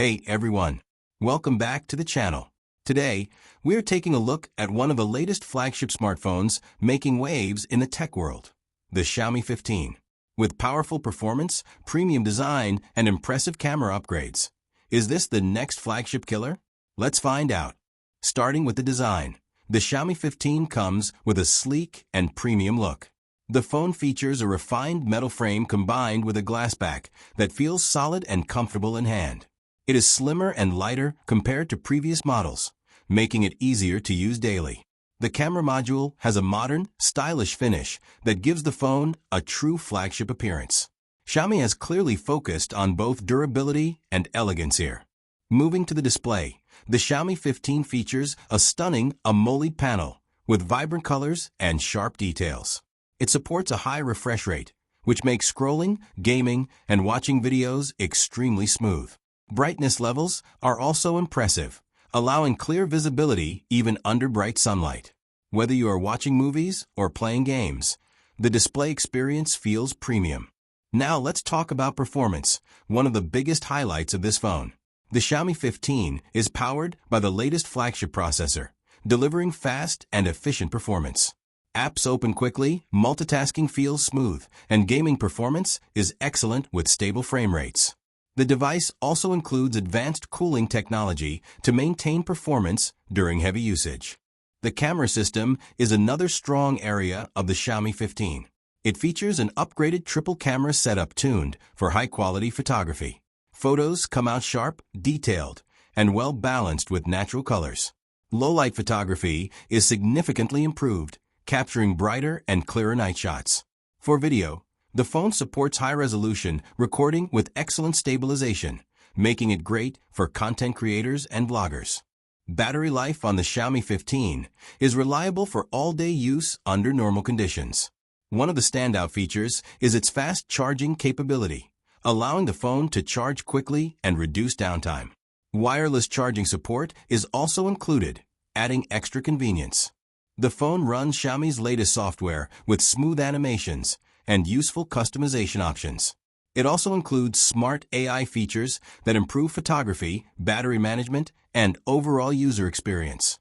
Hey everyone, welcome back to the channel. Today, we are taking a look at one of the latest flagship smartphones making waves in the tech world, the Xiaomi 15. With powerful performance, premium design, and impressive camera upgrades. Is this the next flagship killer? Let's find out. Starting with the design, the Xiaomi 15 comes with a sleek and premium look. The phone features a refined metal frame combined with a glass back that feels solid and comfortable in hand. It is slimmer and lighter compared to previous models, making it easier to use daily. The camera module has a modern, stylish finish that gives the phone a true flagship appearance. Xiaomi has clearly focused on both durability and elegance here. Moving to the display, the Xiaomi 15 features a stunning AMOLED panel with vibrant colors and sharp details. It supports a high refresh rate, which makes scrolling, gaming, and watching videos extremely smooth. Brightness levels are also impressive, allowing clear visibility even under bright sunlight. Whether you are watching movies or playing games, the display experience feels premium. Now let's talk about performance, one of the biggest highlights of this phone. The Xiaomi 15 is powered by the latest flagship processor, delivering fast and efficient performance. Apps open quickly, multitasking feels smooth, and gaming performance is excellent with stable frame rates. The device also includes advanced cooling technology to maintain performance during heavy usage. The camera system is another strong area of the Xiaomi 15. It features an upgraded triple camera setup tuned for high-quality photography. Photos come out sharp, detailed, and well-balanced with natural colors. Low-light photography is significantly improved, capturing brighter and clearer night shots. For video, the phone supports high-resolution recording with excellent stabilization, making it great for content creators and bloggers. Battery life on the Xiaomi 15 is reliable for all-day use under normal conditions. One of the standout features is its fast charging capability, allowing the phone to charge quickly and reduce downtime. Wireless charging support is also included, adding extra convenience. The phone runs Xiaomi's latest software with smooth animations and useful customization options. It also includes smart AI features that improve photography, battery management, and overall user experience.